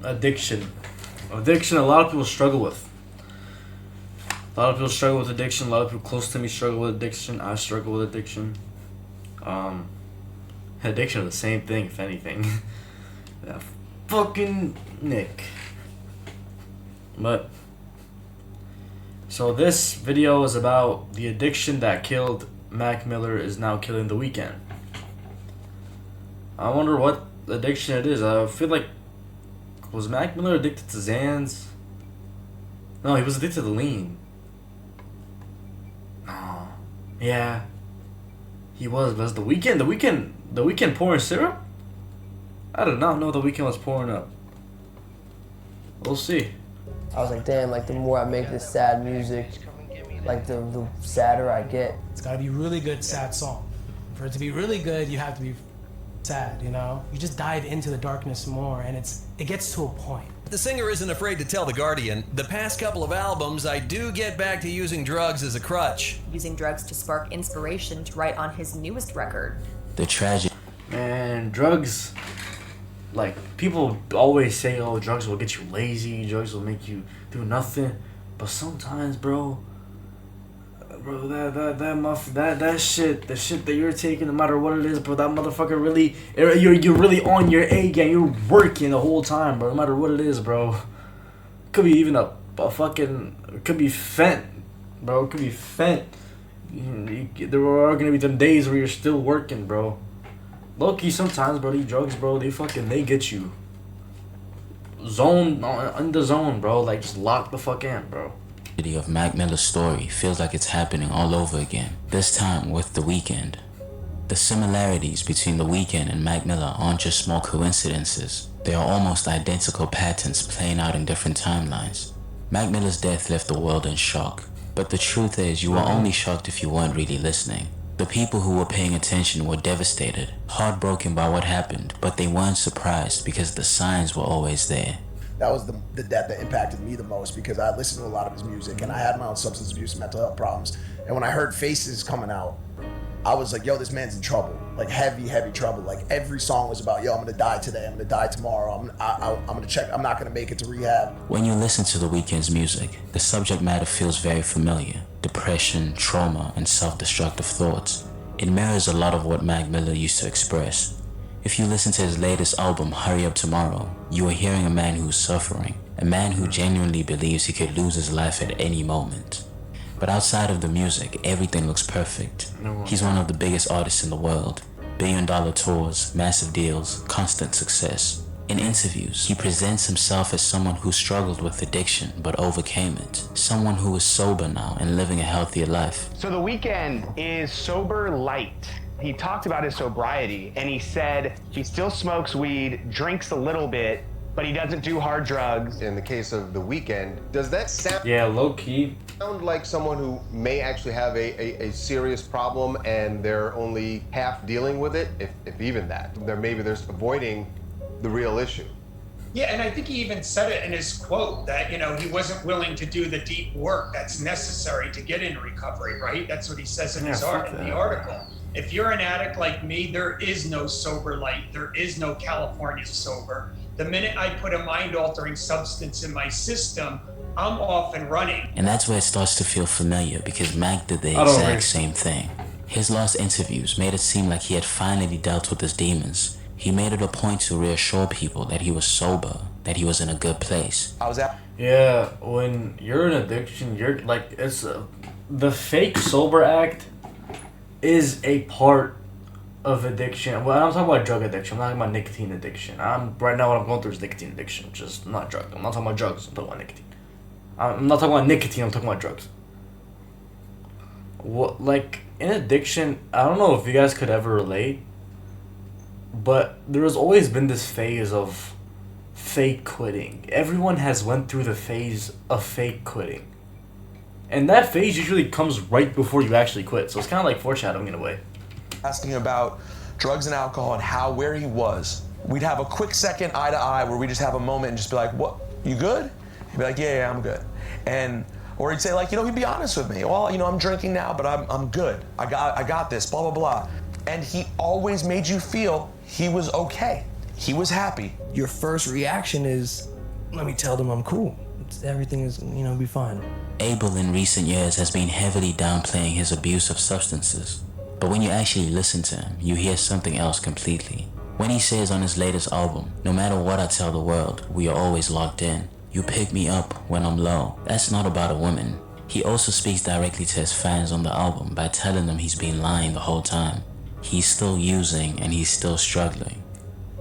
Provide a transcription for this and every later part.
addiction. Addiction, a lot of people struggle with. A lot of people struggle with addiction. A lot of people close to me struggle with addiction. I struggle with addiction. Addiction is the same thing, if anything. That fucking Nick. But so this video is about the addiction that killed Mac Miller is now killing The Weeknd. I wonder what addiction it is. I feel like, was Mac Miller addicted to Xans? No, he was addicted to lean. No. Yeah. He was, but The Weeknd pouring syrup? I did not know The Weeknd was pouring up. We'll see. I was like, damn, like the more I make this sad music, like the sadder I get. It's gotta be a really good sad song. For it to be really good, you have to be sad, you know? You just dive into the darkness more, and it gets to a point. The singer isn't afraid to tell The Guardian, the past couple of albums, I do get back to using drugs as a crutch. Using drugs to spark inspiration to write on his newest record. The tragedy. Man, drugs, like, people always say, oh, drugs will get you lazy, drugs will make you do nothing. But sometimes, bro, that shit, the shit that you're taking, no matter what it is, bro, that motherfucker really, you're really on your A game. You're working the whole time, bro, no matter what it is, bro. Could be even a fucking, it could be fent, bro. It could be fent. There are gonna be them days where you're still working, bro. Low-key, sometimes, bro, these drugs, bro, they get you zone, in the zone, bro. Like, just lock the fuck in, bro. Of Mac Miller's story feels like it's happening all over again, this time with The Weeknd. The similarities between The Weeknd and Mac Miller aren't just small coincidences, they are almost identical patterns playing out in different timelines. Mac Miller's death left the world in shock, but the truth is you were only shocked if you weren't really listening. The people who were paying attention were devastated, heartbroken by what happened, but they weren't surprised because the signs were always there. That was the death that impacted me the most because I listened to a lot of his music and I had my own substance abuse and mental health problems. And when I heard Faces coming out, I was like, yo, this man's in trouble. Like heavy trouble. Like every song was about, yo, I'm gonna die today, I'm gonna die tomorrow, I'm gonna check, I'm not gonna make it to rehab. When you listen to The Weeknd's music, the subject matter feels very familiar. Depression, trauma, and self-destructive thoughts. It mirrors a lot of what Mac Miller used to express. If you listen to his latest album, Hurry Up Tomorrow, you are hearing a man who's suffering, a man who genuinely believes he could lose his life at any moment. But outside of the music, everything looks perfect. He's one of the biggest artists in the world. Billion-dollar tours, massive deals, constant success. In interviews, he presents himself as someone who struggled with addiction but overcame it. Someone who is sober now and living a healthier life. So The Weeknd is sober light. He talked about his sobriety and he said he still smokes weed, drinks a little bit, but he doesn't do hard drugs. In the case of The Weeknd, does that sound low-key like someone who may actually have a serious problem and they're only half dealing with it, if even that? Maybe there's avoiding the real issue. Yeah, and I think he even said it in his quote that, you know, he wasn't willing to do the deep work that's necessary to get in recovery, right? That's what he says in the article. If you're an addict like me, there is no sober light. There is no California sober. The minute I put a mind-altering substance in my system, I'm off and running. And that's where it starts to feel familiar because Mac did the exact same thing. His last interviews made it seem like he had finally dealt with his demons. He made it a point to reassure people that he was sober, that he was in a good place. Yeah, when you're in addiction, you're like, it's the fake sober act is a part of addiction. Well, I'm talking about drug addiction. I'm not talking about nicotine addiction. Right now what I'm going through is nicotine addiction, which is not drug. I'm not talking about drugs. I'm talking about nicotine. I'm not talking about nicotine. I'm talking about drugs. What, like, in addiction, I don't know if you guys could ever relate, but there has always been this phase of fake quitting. Everyone has went through the phase of fake quitting. And that phase usually comes right before you actually quit. So it's kind of like foreshadowing in a way. Asking about drugs and alcohol and where he was. We'd have a quick second eye to eye where we just have a moment and just be like, what, you good? He'd be like, yeah, I'm good. Or he'd say like, you know, he'd be honest with me. Well, you know, I'm drinking now, but I'm good. I got this, blah, blah, blah. And he always made you feel he was okay. He was happy. Your first reaction is, let me tell them I'm cool. Everything is, be fine. Abel in recent years has been heavily downplaying his abuse of substances. But when you actually listen to him, you hear something else completely. When he says on his latest album, "No matter what I tell the world, we are always locked in. You pick me up when I'm low," that's not about a woman. He also speaks directly to his fans on the album by telling them he's been lying the whole time. He's still using and he's still struggling.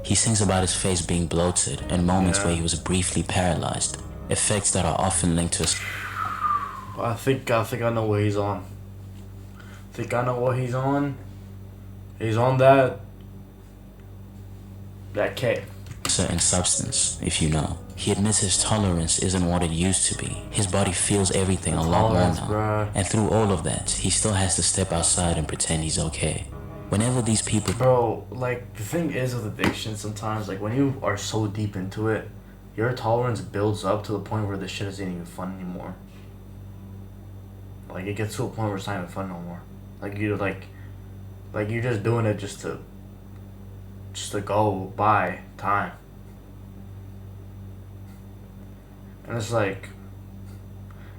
He sings about his face being bloated and moments where he was briefly paralyzed, effects that are often linked to his... I think I know what he's on. He's on that K. certain substance, if you know. He admits his tolerance isn't what it used to be. His body feels everything a lot more now. Bruh. And through all of that, he still has to step outside and pretend he's okay. Whenever these people... Bro, like, the thing is with addiction sometimes, like, when you are so deep into it, your tolerance builds up to the point where this shit isn't even fun anymore. Like, it gets to a point where it's not even fun no more. Like, you're just doing it just to go by time. And it's like,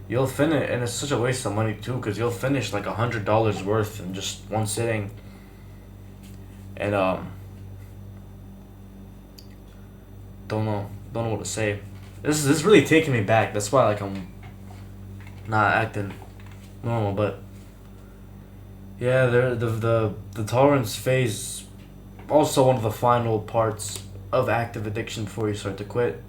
you'll finish, and it's such a waste of money too, because you'll finish like $100 worth in just one sitting. And don't know what to say. This is really taking me back. That's why like I'm not acting normal, but yeah, the tolerance phase, also one of the final parts of active addiction before you start to quit.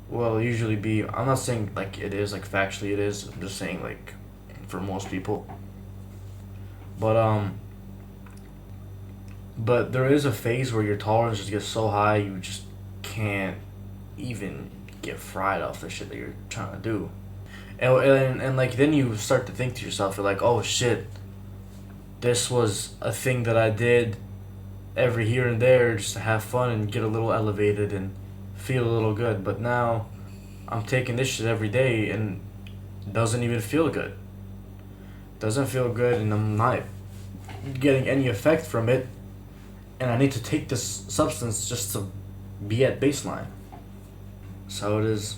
Will usually be, I'm not saying like it is, like factually it is, I'm just saying like for most people. But there is a phase where your tolerance just gets so high you just can't even get fried off the shit that you're trying to do. And like then you start to think to yourself, you're like, oh shit, this was a thing that I did every here and there just to have fun and get a little elevated and feel a little good, but now I'm taking this shit every day and it doesn't even feel good. Doesn't feel good, and I'm not getting any effect from it, and I need to take this substance just to be at baseline. So it is.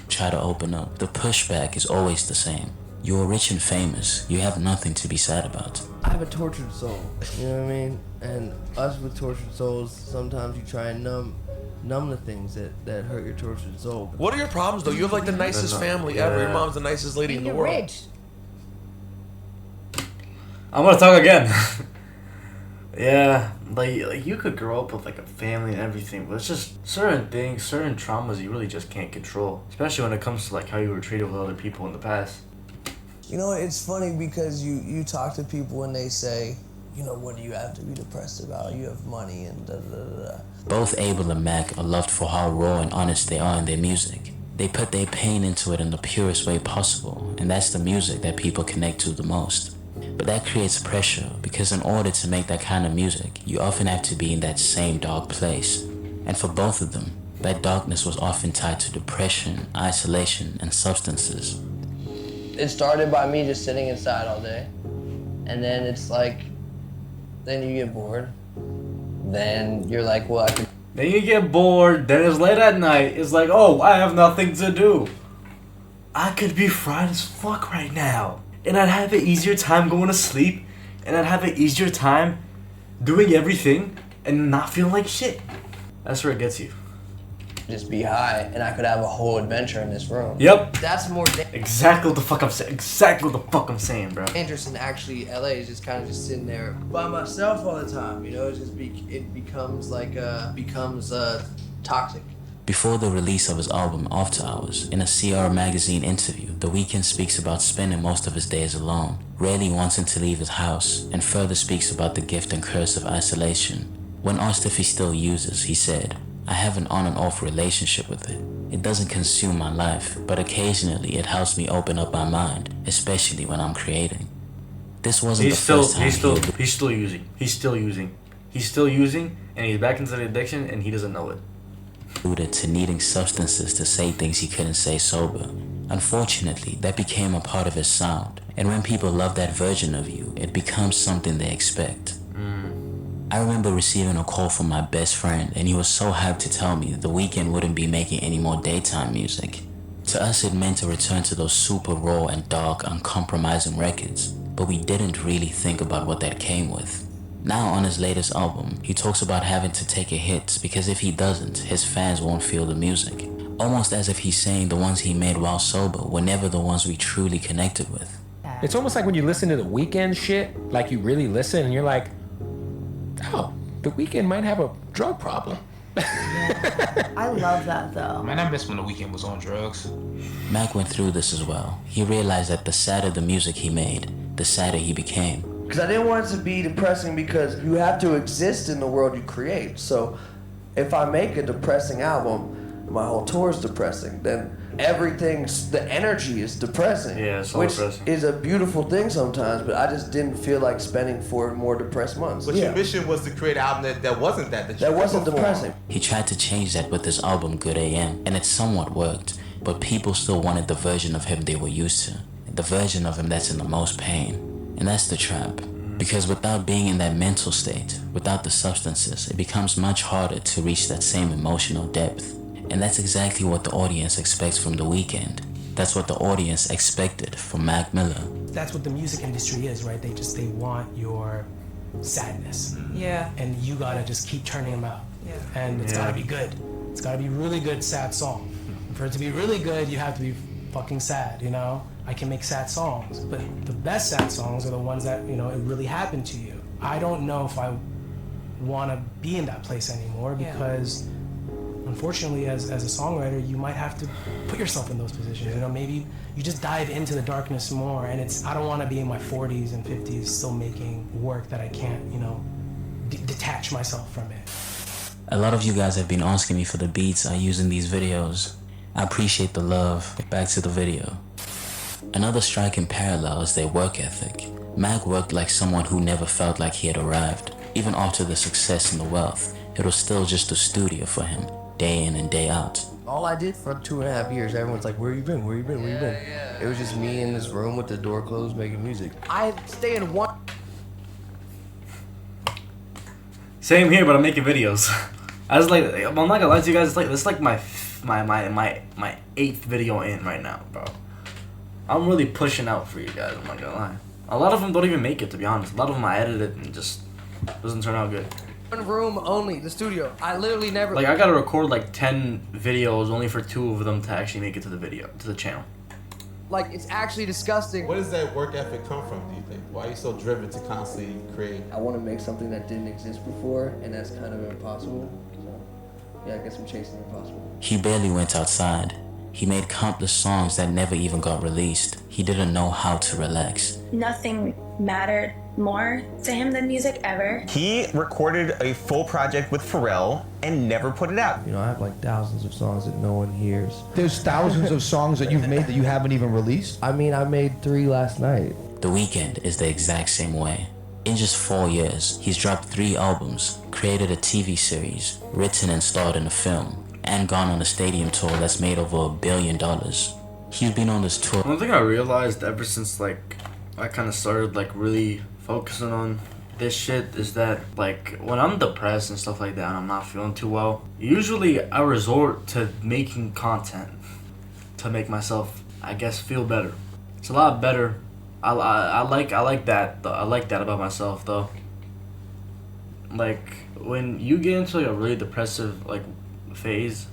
Try to open up. The pushback is always the same. You're rich and famous. You have nothing to be sad about. I have a tortured soul, you know what I mean? And us with tortured souls, sometimes you try and numb the things that hurt your tortured soul. What are your problems though? You have like the nicest family ever. Your mom's the nicest lady in the world. Rich. I'm gonna talk again. Yeah, like you could grow up with like a family and everything, but it's just certain things, certain traumas you really just can't control. Especially when it comes to like how you were treated with other people in the past. You know, it's funny because you talk to people and they say, you know, what do you have to be depressed about? You have money and da da da da. Both Abel and Mac are loved for how raw and honest they are in their music. They put their pain into it in the purest way possible, and that's the music that people connect to the most. But that creates pressure, because in order to make that kind of music, you often have to be in that same dark place. And for both of them, that darkness was often tied to depression, isolation, and substances. It started by me just sitting inside all day, and then it's like, then you get bored. Then you're like, well, I could... Then you get bored, then it's late at night, it's like, oh, I have nothing to do. I could be fried as fuck right now. And I'd have an easier time going to sleep, and I'd have an easier time doing everything and not feeling like shit. That's where it gets you. Just be high, and I could have a whole adventure in this room. Yep. That's more exactly what the fuck I'm saying. Exactly what the fuck I'm saying, bro. dangerous than actually LA is just kind of just sitting there by myself all the time. You know, it becomes toxic. Before the release of his album After Hours, in a CR magazine interview, The Weeknd speaks about spending most of his days alone, rarely wanting to leave his house, and further speaks about the gift and curse of isolation. When asked if he still uses, he said, "I have an on and off relationship with it. It doesn't consume my life, but occasionally it helps me open up my mind, especially when I'm creating." This wasn't the first time he's still using, and he's back into the addiction, and he doesn't know it. Alluded to needing substances to say things he couldn't say sober. Unfortunately, that became a part of his sound, and when people love that version of you, it becomes something they expect. I remember receiving a call from my best friend, and he was so hyped to tell me The Weeknd wouldn't be making any more daytime music. To us, it meant a return to those super raw and dark, uncompromising records, but we didn't really think about what that came with. Now on his latest album, he talks about having to take a hit because if he doesn't, his fans won't feel the music. Almost as if he's saying the ones he made while sober were never the ones we truly connected with. It's almost like when you listen to the Weeknd shit, like you really listen and you're like, oh, the Weeknd might have a drug problem. I love that though. Man, I miss when the Weeknd was on drugs. Mac went through this as well. He realized that the sadder the music he made, the sadder he became. Because I didn't want it to be depressing because you have to exist in the world you create. So if I make a depressing album, my whole tour is depressing, then the energy is depressing. Yeah, it's so which depressing. is a beautiful thing sometimes, but I just didn't feel like spending 4 more depressed months. But your mission was to create an album that wasn't that wasn't depressing. He tried to change that with his album Good AM, and it somewhat worked, but people still wanted the version of him they were used to, the version of him that's in the most pain. And that's the trap. Because without being in that mental state, without the substances, it becomes much harder to reach that same emotional depth. And that's exactly what the audience expects from The Weeknd. That's what the audience expected from Mac Miller. That's what the music industry is, right? They want your sadness. Yeah. And you gotta just keep turning them out. Yeah. And it's gotta be good. It's gotta be really good, sad song. For it to be really good, you have to be fucking sad, you know? I can make sad songs, but the best sad songs are the ones that, you know, it really happened to you. I don't know if I wanna be in that place anymore because unfortunately, as a songwriter, you might have to put yourself in those positions. You know, maybe you just dive into the darkness more, and I don't want to be in my 40s and 50s still making work that I can't, you know, detach myself from it. A lot of you guys have been asking me for the beats I use in these videos. I appreciate the love. Back to the video. Another striking parallel is their work ethic. Mac worked like someone who never felt like he had arrived. Even after the success and the wealth, it was still just a studio for him, day in and day out. All I did for 2.5 years, everyone's like, where you been? Where you been? Where you been? It was just me in this room with the door closed making music. I stay in one. Same here, but I'm making videos. I'm not gonna lie to you guys. This is like my 8th video in right now, bro. I'm really pushing out for you guys. I'm not gonna lie. A lot of them don't even make it, to be honest. A lot of them I edited and just doesn't turn out good. One room only, the studio. I literally never. I gotta record 10 videos only for 2 of them to actually make it to the channel. It's actually disgusting. Where does that work ethic come from, do you think? Why are you so driven to constantly create? I want to make something that didn't exist before, and that's kind of impossible. So, yeah, I guess I'm chasing the impossible. He barely went outside. He made countless songs that never even got released. He didn't know how to relax. Nothing mattered more to him than music ever. He recorded a full project with Pharrell and never put it out. You know, I have thousands of songs that no one hears. There's thousands of songs that you've made that you haven't even released? I mean, I made 3 last night. The Weeknd is the exact same way. In just 4 years, he's dropped 3 albums, created a TV series, written and starred in a film, and gone on a stadium tour that's made over $1 billion. He's been on this tour. One thing I realized ever since I kind of started really focusing on this shit is that when I'm depressed and stuff like that and I'm not feeling too well, usually I resort to making content to make myself, I guess, feel better. It's a lot better. I like that. I like that about myself though. When you get into a really depressive phase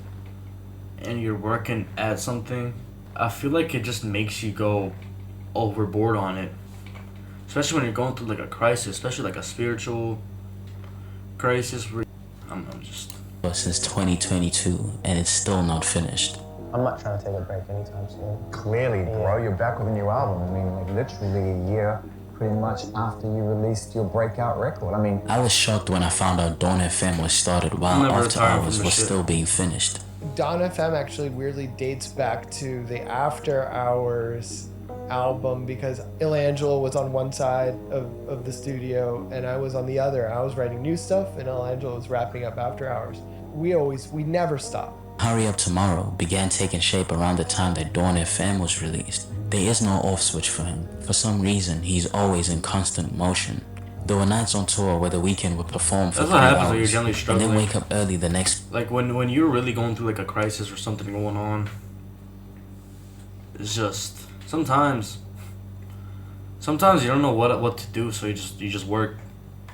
and you're working at something, I feel like it just makes you go overboard on it, especially when you're going through a crisis, especially a spiritual crisis. I'm just since 2022 and it's still not finished. I'm not trying to take a break anytime soon. Clearly, bro, you're back with a new album. I mean, literally a year pretty much after you released your breakout record. I mean, I was shocked when I found out Dawn FM was started while After Hours was still being finished. Dawn FM actually weirdly dates back to the After Hours album because Illangelo was on one side of the studio and I was on the other. I was writing new stuff and Illangelo was wrapping up After Hours. We never stopped. Hurry Up Tomorrow began taking shape around the time that Dawn FM was released. There is no off switch for him. For some reason, he's always in constant motion. There were nights on tour where The Weeknd would perform for That's 3 what happens when you're hours generally and struggling. then wake up early the next. Like when you're really going through like a crisis or something going on. It's just sometimes you don't know what to do, so you just work.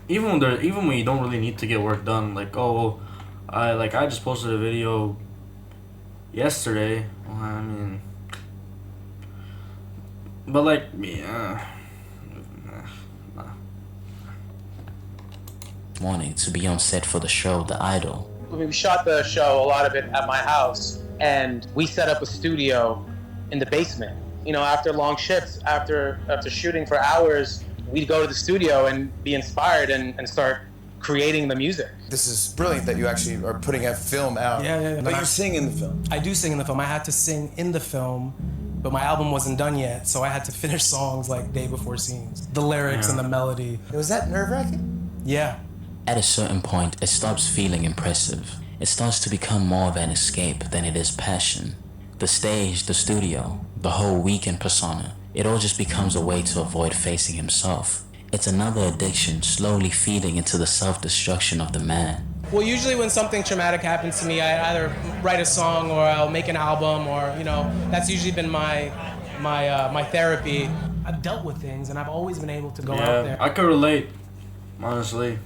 Even when you don't really need to get work done. Like I just posted a video yesterday. Well, I mean, but like Morning to be on set for the show The Idol. We shot the show, a lot of it at my house, and we set up a studio in the basement. You know, after long shifts, after shooting for hours, we'd go to the studio and be inspired and start creating the music. This is brilliant that you actually are putting a film out. Yeah. But you sing in the film. I do sing in the film. I had to sing in the film, but my album wasn't done yet, so I had to finish songs like day before scenes. The lyrics and the melody. Was that nerve-wracking? Yeah. At a certain point, it stops feeling impressive. It starts to become more of an escape than it is passion. The stage, the studio, the whole Weeknd persona, it all just becomes a way to avoid facing himself. It's another addiction slowly feeding into the self-destruction of the man. Well, usually when something traumatic happens to me, I either write a song or I'll make an album, or that's usually been my therapy. I've dealt with things and I've always been able to go out there. I could relate, honestly.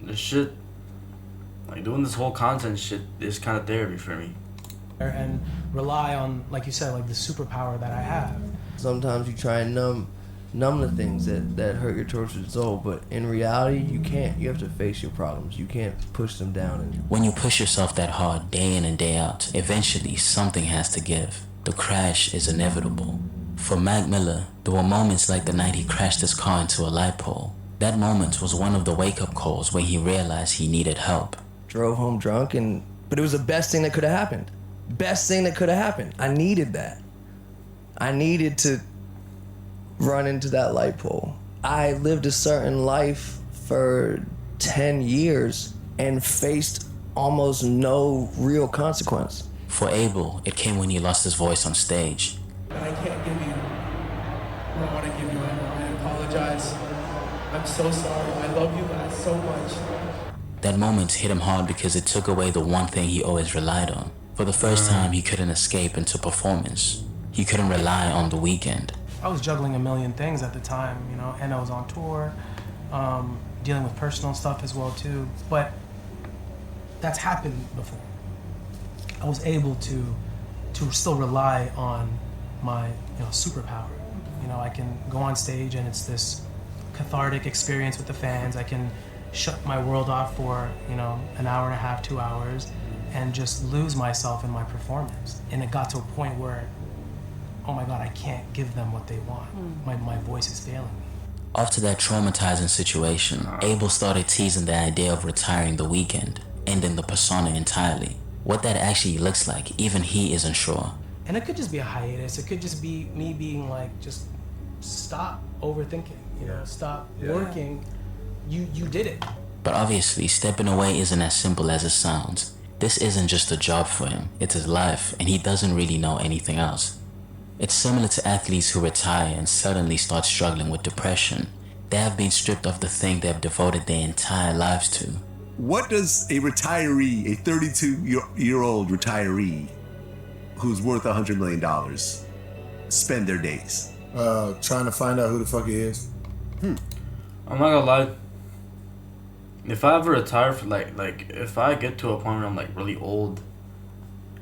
This shit, like doing this whole content shit, is kind of therapy for me. And rely on, like you said, like the superpower that I have. Sometimes you try and numb the things that hurt your tortured soul, but in reality, you can't. You have to face your problems. You can't push them down. When you push yourself that hard day in and day out, eventually something has to give. The crash is inevitable. For Mac Miller, there were moments like the night he crashed his car into a light pole. That moment was one of the wake-up calls when he realized he needed help. Drove home drunk, but it was the best thing that could have happened. Best thing that could have happened. I needed that. I needed to run into that light pole. I lived a certain life for 10 years and faced almost no real consequence. For Abel, it came when he lost his voice on stage. But I can't give you what I want to give you. I apologize. I'm so sorry. I love you guys so much. That moment hit him hard because it took away the one thing he always relied on. For the first time, he couldn't escape into performance. He couldn't rely on The Weeknd. I was juggling a million things at the time, and I was on tour, dealing with personal stuff as well too. But that's happened before. I was able to still rely on my superpower. I can go on stage and it's this cathartic experience with the fans. I can shut my world off for an hour and a half, 2 hours, and just lose myself in my performance. And it got to a point where, oh my God, I can't give them what they want. My voice is failing me. After that traumatizing situation, Abel started teasing the idea of retiring The Weeknd, ending the persona entirely. What that actually looks like, even he isn't sure. And it could just be a hiatus. It could just be me being like, just stop overthinking, stop working. You did it. But obviously, stepping away isn't as simple as it sounds. This isn't just a job for him, it's his life, and he doesn't really know anything else. It's similar to athletes who retire and suddenly start struggling with depression. They have been stripped of the thing they've devoted their entire lives to. What does a retiree, a 32-year-old retiree who's worth $100 million, spend their days? Trying to find out who the fuck he is. I'm not gonna lie. If I ever retire for like if I get to a point where I'm like really old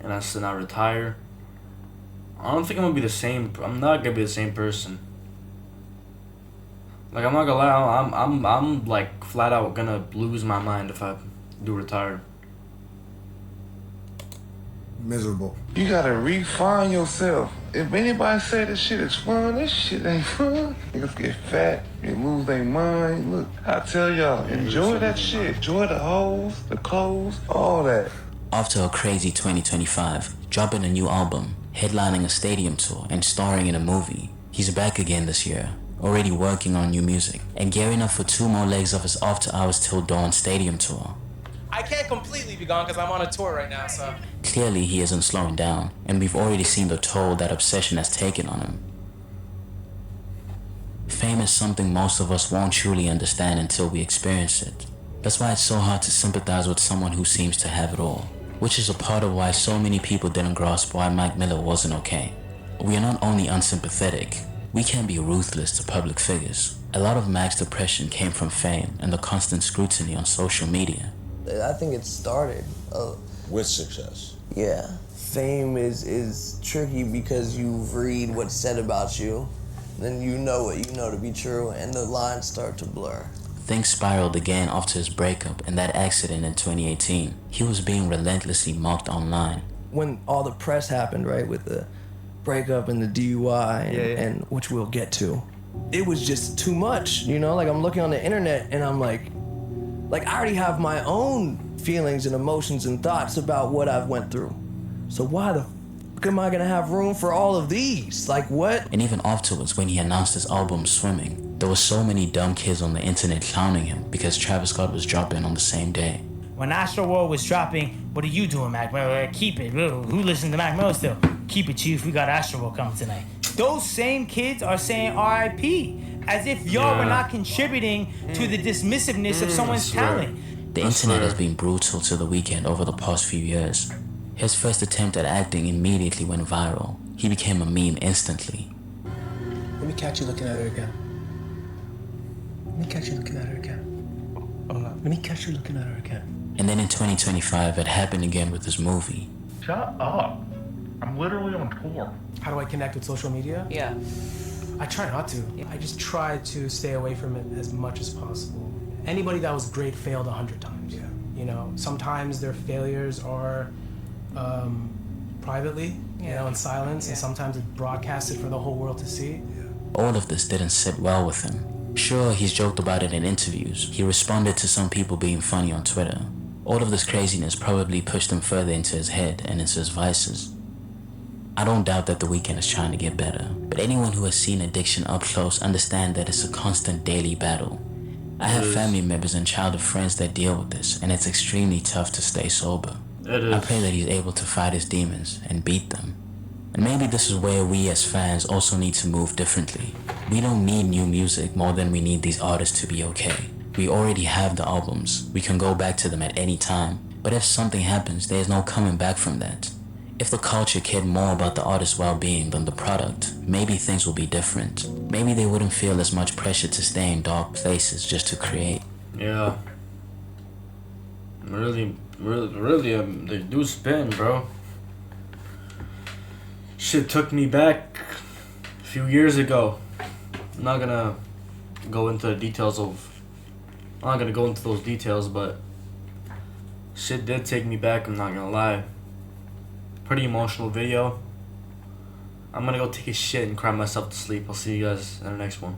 and I still not retire, I don't think I'm gonna be the same. I'm not gonna be the same person. Like, I'm not gonna lie, I'm like flat out gonna lose my mind if I do retire. Miserable. You gotta refine yourself. If anybody say this shit is fun, this shit ain't fun. Niggas get fat, they lose their mind. Look, I tell y'all, enjoy that shit. Enjoy the hoes, the clothes, all that. After a crazy 2025, dropping a new album, headlining a stadium tour, and starring in a movie, he's back again this year, already working on new music, and gearing up for 2 more legs of his After Hours Till Dawn stadium tour. I can't completely be gone because I'm on a tour right now, so. Clearly, he isn't slowing down, and we've already seen the toll that obsession has taken on him. Fame is something most of us won't truly understand until we experience it. That's why it's so hard to sympathize with someone who seems to have it all, which is a part of why so many people didn't grasp why Mac Miller wasn't okay. We are not only unsympathetic, we can be ruthless to public figures. A lot of Mac's depression came from fame and the constant scrutiny on social media. I think it started with success. Yeah. Fame is tricky because you read what's said about you, then you know what you know to be true, and the lines start to blur. Things spiraled again after his breakup and that accident in 2018. He was being relentlessly mocked online. When all the press happened, right, with the breakup and the DUI, and which we'll get to, it was just too much, you know? Like, I'm looking on the internet and I'm like I already have my own feelings and emotions and thoughts about what I've went through. So why the fuck am I gonna have room for all of these? Like, what? And even afterwards, when he announced his album Swimming, there were so many dumb kids on the internet clowning him because Travis Scott was dropping on the same day. When Astroworld was dropping, what are you doing, Mac Miller? Keep it. Who listens to Mac Miller still? Keep it, Chief. We got Astroworld coming tonight. Those same kids are saying R.I.P. as if y'all were not contributing to the dismissiveness of someone's talent. The internet has been brutal to The Weeknd over the past few years. His first attempt at acting immediately went viral. He became a meme instantly. Let me catch you looking at her again. Let me catch you looking at her again. Let me catch you looking at her again. And then in 2025, it happened again with his movie. Shut up. I'm literally on tour. How do I connect with social media? Yeah. I try not to. I just try to stay away from it as much as possible. Anybody that was great failed 100 times. Yeah. You know, sometimes their failures are privately, you know, in silence, and sometimes it's broadcasted for the whole world to see. All of this didn't sit well with him. Sure, he's joked about it in interviews. He responded to some people being funny on Twitter. All of this craziness probably pushed him further into his head and into his vices. I don't doubt that The Weeknd is trying to get better, but anyone who has seen addiction up close understands that it's a constant daily battle. I have family members and childhood friends that deal with this, and it's extremely tough to stay sober. I pray that he's able to fight his demons and beat them. And maybe this is where we as fans also need to move differently. We don't need new music more than we need these artists to be okay. We already have the albums. We can go back to them at any time. But if something happens, there's no coming back from that. If the culture cared more about the artist's well-being than the product, maybe things will be different. Maybe they wouldn't feel as much pressure to stay in dark places just to create. Yeah. Really, they do spin, bro. Shit took me back a few years ago. I'm not gonna go into those details, but shit did take me back, I'm not gonna lie. Pretty emotional video. I'm gonna go take a shit and cry myself to sleep. I'll see you guys in the next one.